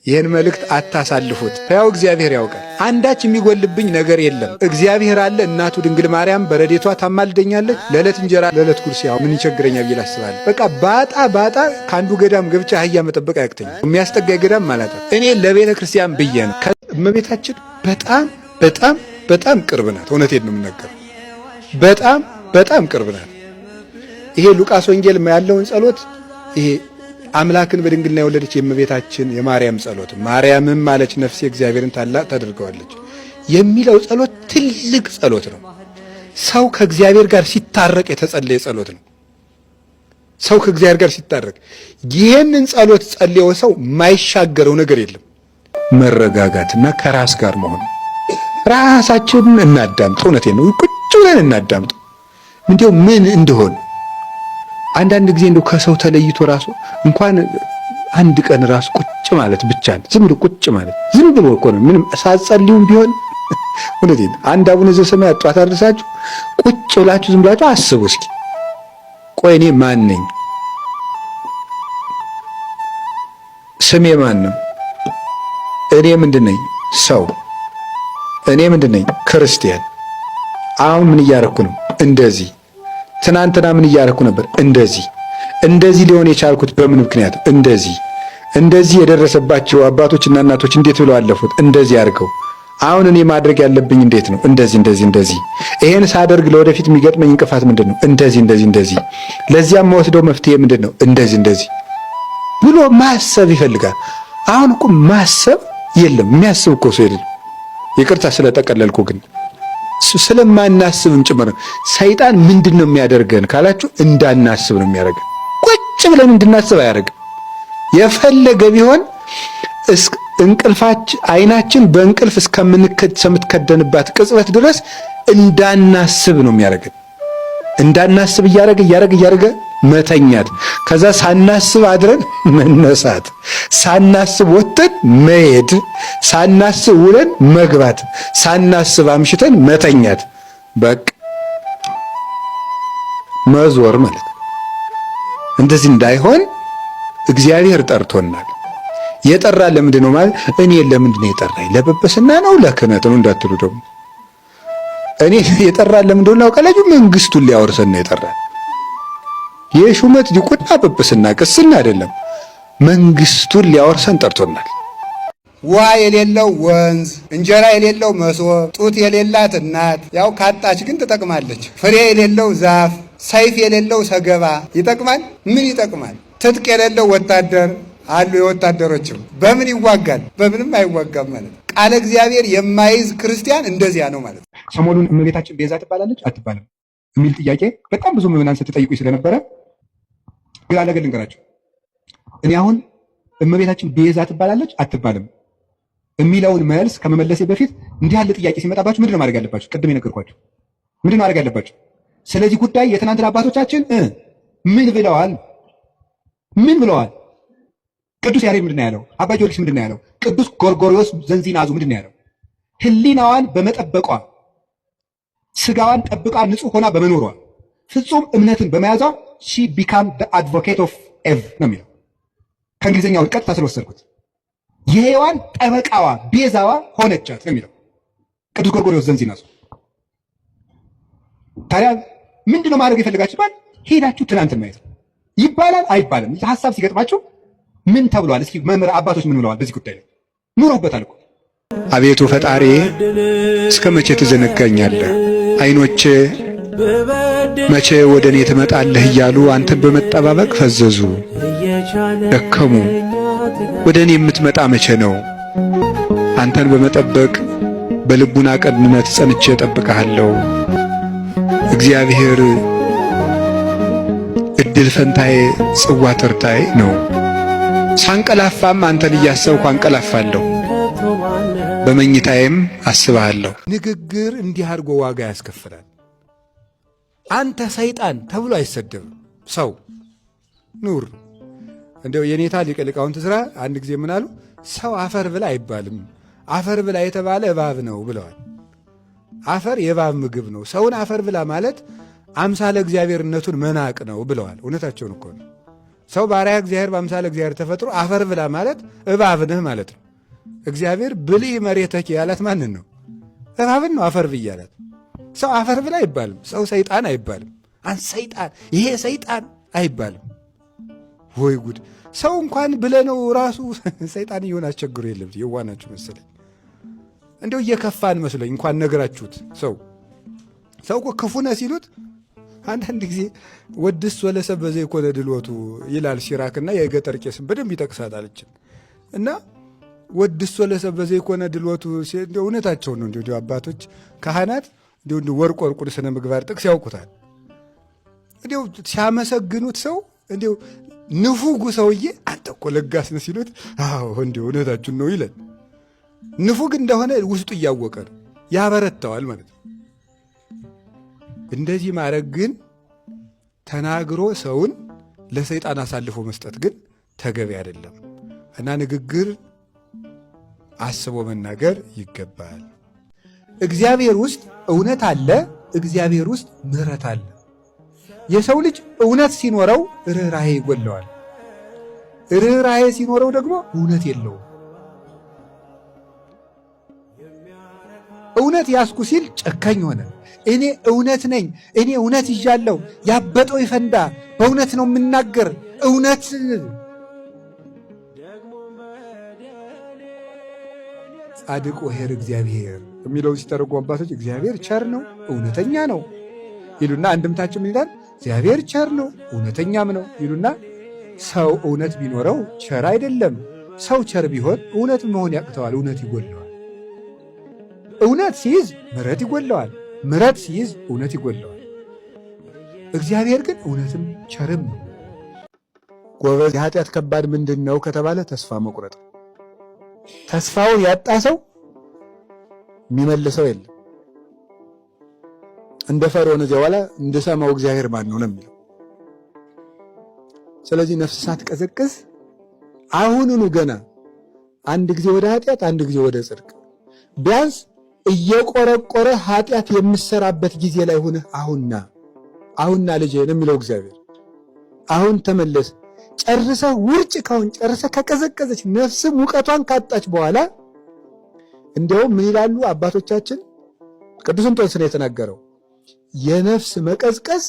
ይህን መልእክት አታሳልፉት። ሕያው እግዚአብሔር ያውቃል። አንዳች የሚጎልብኝ ነገር የለም። እግዚአብሔር አለ። እናቱ ድንግል ማርያም በረዴቷ ታማልደኛለች። ለዕለት እንጀራ ለዕለት ጉርስ ያው ምን ይቸግረኛል ብዬ ላስባለሁ። በቃ ባጣ ከአንዱ ገዳም ገብቻ አህያ መጠበቅ አያቅተኝ። የሚያስጠጋኝ ገዳም ማላጣ እኔ ለቤተ ክርስቲያን ብዬ ነው። እመቤታችን በጣም ቅርብ ናት። እውነቴን ነው የምናገረው። በጣም ቅርብ ናት። ይሄ ሉቃስ ወንጌል ያለውን ጸሎት ይሄ አምላክን በድንግልና የወለደች የእመቤታችን የማርያም ጸሎት ማርያምም ማለች ነፍሴ እግዚአብሔርን ታላቅ ታደርገዋለች የሚለው ጸሎት ትልቅ ጸሎት ነው። ሰው ከእግዚአብሔር ጋር ሲታረቅ የተጸለየ ጸሎት ነው። ሰው ከእግዚአብሔር ጋር ሲታረቅ ይህንን ጸሎት ጸልዮ ሰው የማይሻገረው ነገር የለም። መረጋጋትና ከራስ ጋር መሆን። ራሳችንን እናዳምጥ። እውነቴን ነው። ቁጭ ብለን እናዳምጥ። እንዲያው ምን እንደሆነ አንዳንድ ጊዜ እንደው ከሰው ተለይቶ ራሱ እንኳን አንድ ቀን ራሱ ቁጭ ማለት ብቻ ነው። ዝም ብሎ ቁጭ ማለት ዝም ብሎ እኮ ነው። ምንም ሳትጸልዩም ቢሆን እውነቴን አንድ አቡነ ዘበሰማያት ጧት አድርሳችሁ ቁጭ ብላችሁ ዝም ብላችሁ አስቡ እስኪ። ቆይ እኔ ማን ነኝ? ስሜ ማን ነው? እኔ ምንድን ነኝ? ሰው። እኔ ምንድን ነኝ? ክርስቲያን። አሁን ምን እያረኩ ነው? እንደዚህ። ትናንትና ምን እያረኩ ነበር? እንደዚህ ሊሆን የቻልኩት በምን ምክንያት? እንደዚህ የደረሰባቸው አባቶችና እናቶች እንዴት ብለው አለፉት? እንደዚህ አድርገው። አሁን እኔ ማድረግ ያለብኝ እንዴት ነው? እንደዚህ። ይሄን ሳደርግ ለወደፊት የሚገጥመኝ እንቅፋት ምንድን ነው? እንደዚህ። ለዚያም መወስደው መፍትሄ ምንድን ነው? እንደዚህ ብሎ ማሰብ ይፈልጋል። አሁን እኮ ማሰብ የለም። የሚያስብ እኮ ሰው የለም። ይቅርታ ስለጠቀለልኩ ግን ስለማናስብም ጭምር ሰይጣን ምንድን ነው የሚያደርገን ካላችሁ እንዳናስብ ነው የሚያደርገን። ቁጭ ብለን እንድናስብ አያደርግም። የፈለገ ቢሆን አይናችን በእንቅልፍ እስከምትከደንባት ቅጽበት ድረስ እንዳናስብ ነው የሚያደርገን። እንዳናስብ እያደረገ መተኛት፣ ከዛ ሳናስብ አድረን መነሳት፣ ሳናስብ ወጥተን መሄድ፣ ሳናስብ ውለን መግባት፣ ሳናስብ አምሽተን መተኛት፣ በቃ መዞር ማለት ነው። እንደዚህ እንዳይሆን እግዚአብሔር ጠርቶናል። የጠራን ለምንድን ነው ማለት እኔ ለምንድን ነው የጠራኝ? ለጵጵስና ነው ለክህነት ነው እንዳትሉ ደግሞ እኔ የጠራን ለምንድን ነው ካላችሁ መንግስቱን ሊያወርሰን ነው የጠራን። የሹመት ዲቁና ጵጵስና ቅስና አይደለም። መንግስቱን ሊያወርሰን ጠርቶናል። ውሃ የሌለው ወንዝ፣ እንጀራ የሌለው መሶብ፣ ጡት የሌላት እናት ያው ካጣች ግን ትጠቅማለች። ፍሬ የሌለው ዛፍ፣ ሰይፍ የሌለው ሰገባ ይጠቅማል? ምን ይጠቅማል? ትጥቅ የሌለው ወታደር አሉ። የወታደሮችም በምን ይዋጋል? በምንም አይዋጋም ማለት ነው። ቃለ እግዚአብሔር የማይዝ ክርስቲያን እንደዚያ ነው ማለት ነው። ሰሞኑን እመቤታችን ቤዛ ትባላለች አትባልም የሚል ጥያቄ በጣም ብዙ ምዕመናን ስትጠይቁኝ ስለነበረ ግራ ነገር ልንገራቸው። እኔ አሁን እመቤታችን ቤዛ ትባላለች አትባልም የሚለውን መልስ ከመመለሴ በፊት እንዲህ ያለ ጥያቄ ሲመጣባችሁ ምንድን ነው ማድረግ ያለባችሁ? ቅድም የነገርኳችሁ ምንድን ነው ማድረግ ያለባችሁ? ስለዚህ ጉዳይ የትናንትና አባቶቻችን ምን ብለዋል? ቅዱስ ያሬድ ምንድን ነው ያለው? አባ ጊዮርጊስ ምንድን ነው ያለው? ቅዱስ ጎርጎርዮስ ዘንዚናዙ ምንድን ነው ያለው? ሕሊናዋን በመጠበቋ ስጋዋን ጠብቃ ንጹሕ ሆና በመኖሯ ፍጹም እምነትን በመያዟ ሺ ቢካም አድቮኬት ኦፍ ኤቭ ነው የሚለው። ከእንግሊዝኛው ቀጥታ ስለወሰድኩት የሔዋን ጠበቃዋ ቤዛዋ ሆነቻት ነው የሚለው ቅዱስ ጎርጎርዮስ ዘንዚናዙ። ታዲያ ምንድን ነው ማድረግ የፈለጋችሁ ባል ሄዳችሁ ትናንትን ማየት ይባላል አይባልም? ሀሳብ ሲገጥማችሁ ምን ተብሏል? እስኪ መምህር አባቶች ምን ብለዋል በዚህ ጉዳይ ላይ? ኑሮበታል እኮ። አቤቱ ፈጣሪ እስከ መቼ ትዘነጋኛለህ? ዓይኖቼ መቼ ወደ እኔ ትመጣለህ እያሉ አንተን በመጠባበቅ ፈዘዙ፣ ደከሙ። ወደ እኔ የምትመጣ መቼ ነው? አንተን በመጠበቅ በልቡና ቅንነት ጸንቼ እጠብቅሃለሁ። እግዚአብሔር እድል ፈንታዬ ጽዋ ተርታዬ ነው። ሳንቀላፋም አንተን እያሰብኩ አንቀላፋለሁ፣ በመኝታዬም አስብሃለሁ። ንግግር እንዲህ አድርጎ ዋጋ ያስከፍላል። አንተ ሰይጣን ተብሎ አይሰደብም። ሰው ኑር። እንደው የኔታ ሊቀ ሊቃውንት ሥራ አንድ ጊዜ ምን አሉ? ሰው አፈር ብላ አይባልም፣ አፈር ብላ የተባለ እባብ ነው ብለዋል። አፈር የእባብ ምግብ ነው። ሰውን አፈር ብላ ማለት አምሳለ እግዚአብሔርነቱን መናቅ ነው ብለዋል። እውነታቸውን እኮ ነው። ሰው ባሪያ እግዚአብሔር በአምሳለ እግዚአብሔር ተፈጥሮ አፈር ብላ ማለት እባብ ነህ ማለት ነው። እግዚአብሔር ብልዕ መሬተኪ ያላት ማንን ነው? እባብን ነው አፈር ብዬ ያላት። ሰው አፈር ብላ አይባልም። ሰው ሰይጣን አይባልም። አንተ ሰይጣን፣ ይሄ ሰይጣን አይባልም። ወይ ጉድ! ሰው እንኳን ብለነው ራሱ ሰይጣን እየሆነ አስቸግሮ የለም። የዋናችሁ መሰለኝ። እንደው እየከፋን መስለኝ እንኳን ነገራችሁት። ሰው እኮ ክፉ ነህ ሲሉት አንዳንድ ጊዜ ወድስ ወለሰብ በዘይ ኮነ ድልወቱ ይላል ሲራክና የገጠር ቄስም በደንብ ይጠቅሳታለችን እና ወድስ ወለሰብ በዘይ ኮነ ድልወቱ እንደው እውነታቸው ነው። እንደው አባቶች ካህናት እንደው ወርቁን ስነ ምግባር ጥቅስ ያውቁታል። እንደው ሲያመሰግኑት ሰው እንደው ንፉጉ ሰውዬ አንተ እኮ ለጋስ ነህ ሲሉት አዎ እንደው እውነታችሁን ነው ይላል። ንፉግ እንደሆነ ውስጡ እያወቀ ነው፣ ያበረታዋል ማለት ነው። እንደዚህ ማድረግ ግን ተናግሮ ሰውን ለሰይጣን አሳልፎ መስጠት ግን ተገቢ አይደለም እና ንግግር አስቦ መናገር ይገባል። እግዚአብሔር ውስጥ እውነት አለ፣ እግዚአብሔር ውስጥ ምሕረት አለ። የሰው ልጅ እውነት ሲኖረው ርኅራኄ ይጎለዋል። ርኅራኄ ሲኖረው ደግሞ እውነት የለውም። እውነት ያስኩ ሲል ጨካኝ ሆነ። እኔ እውነት ነኝ፣ እኔ እውነት ይዣለሁ፣ ያበጠው ይፈንዳ፣ በእውነት ነው የምናገር። እውነት ጻድቅ ወኄር እግዚአብሔር የሚለው ሲተረጉ አባቶች እግዚአብሔር ቸር ነው እውነተኛ ነው ይሉና አንድምታቸው ምን ይላል? እግዚአብሔር ቸር ነው እውነተኛም ነው ይሉና ሰው እውነት ቢኖረው ቸር አይደለም። ሰው ቸር ቢሆን እውነት መሆን ያቅተዋል፣ እውነት ይጎለዋል። እውነት ሲይዝ ምሕረት ይጎለዋል፣ ምሕረት ሲይዝ እውነት ይጎለዋል። እግዚአብሔር ግን እውነትም ቸርም ነው። ጎበዝ፣ የኃጢአት ከባድ ምንድን ነው ከተባለ ተስፋ መቁረጥ። ተስፋውን ያጣ ሰው የሚመልሰው የለም። እንደ ፈርዖን እዚያ በኋላ እንደሰማው እግዚአብሔር ማን ነው የሚለው። ስለዚህ ነፍስ ሳትቀዘቅዝ አሁኑኑ ገና አንድ ጊዜ ወደ ኃጢአት አንድ ጊዜ ወደ ጽድቅ ቢያንስ እየቆረቆረ ኃጢአት የምሰራበት ጊዜ ላይ ሆነህ አሁንና ልጄ ነው የሚለው እግዚአብሔር። አሁን ተመለስ። ጨርሰህ ውርጭ ካሁን ጨርሰህ ከቀዘቀዘች ነፍስ ሙቀቷን ካጣች በኋላ እንዲያውም ምን ይላሉ አባቶቻችን? ቅዱስ እንጦንስ ነው የተናገረው። የነፍስ መቀዝቀዝ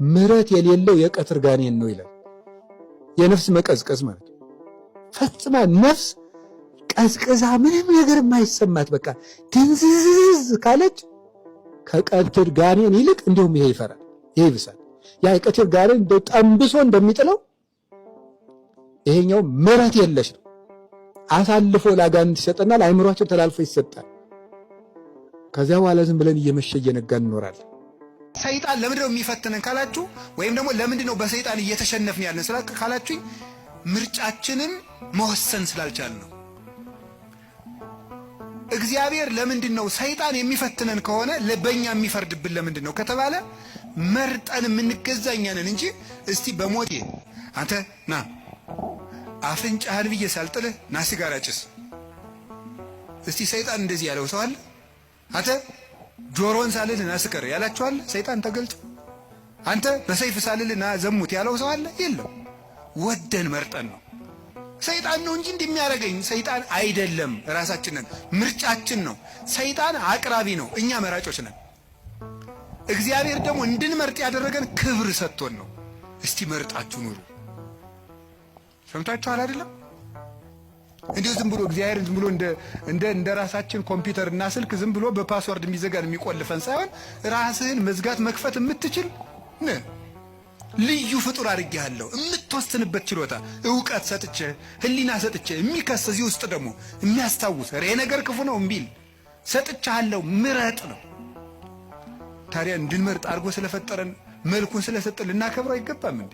ምሕረት የሌለው የቀትር ጋኔን ነው ይላል። የነፍስ መቀዝቀዝ ማለት ፈጽማ ነፍስ ቀዝቅዛ ምንም ነገር የማይሰማት በቃ ድንዝዝ ካለች ከቀትር ጋኔን ይልቅ እንዲሁም ይሄ ይፈራል፣ ይሄ ይብሳል። ያ የቀትር ጋኔን እንደው ጠንብሶ እንደሚጥለው ይሄኛው ምሕረት የለሽ ነው። አሳልፎ ለአጋንንት ይሰጠናል፣ አእምሯችን ተላልፎ ይሰጣል። ከዚያ በኋላ ዝም ብለን እየመሸ እየነጋ እንኖራለን። ሰይጣን ለምንድነው የሚፈትነን ካላችሁ፣ ወይም ደግሞ ለምንድነው በሰይጣን እየተሸነፍን ያለን ካላችሁኝ፣ ምርጫችንን መወሰን ስላልቻልን ነው። እግዚአብሔር ለምንድነው ሰይጣን የሚፈትነን ከሆነ በእኛ የሚፈርድብን ለምንድነው ከተባለ መርጠን የምንገዛኛ ነን እንጂ እስቲ በሞቴ አንተ ና አፍንጫህን ብዬ ሳልጥልህ ና ሲጋራ ጭስ። እስቲ ሰይጣን እንደዚህ ያለው ሰው አለ? አንተ ጆሮን ሳልልህ ና ስከር ያላችሁ አለ? ሰይጣን ተገልጦ አንተ በሰይፍ ሳልልህ ና ዘሙት ያለው ሰው አለ? የለም። ወደን መርጠን ነው። ሰይጣን ነው እንጂ እንደሚያደርገኝ ሰይጣን አይደለም። ራሳችንን ምርጫችን ነው። ሰይጣን አቅራቢ ነው፣ እኛ መራጮች ነን። እግዚአብሔር ደግሞ እንድንመርጥ ያደረገን ክብር ሰጥቶን ነው። እስቲ መርጣችሁ ኑሩ። ሰምታችኋል አይደለም? እንዲሁ ዝም ብሎ እግዚአብሔር ዝም ብሎ እንደ ራሳችን ኮምፒውተር እና ስልክ ዝም ብሎ በፓስወርድ የሚዘጋን የሚቆልፈን ሳይሆን ራስህን መዝጋት መክፈት የምትችል ልዩ ፍጡር አድርጌሃለሁ። የምትወስንበት ችሎታ ዕውቀት ሰጥቼ ሕሊና ሰጥቼ የሚከስ እዚህ ውስጥ ደግሞ የሚያስታውስ ይሄ ነገር ክፉ ነው እምቢል ሰጥቻለሁ። ምረጥ ነው። ታዲያ እንድንመርጥ አድርጎ ስለፈጠረን መልኩን ስለሰጠን ልናከብረው አይገባም እንዴ?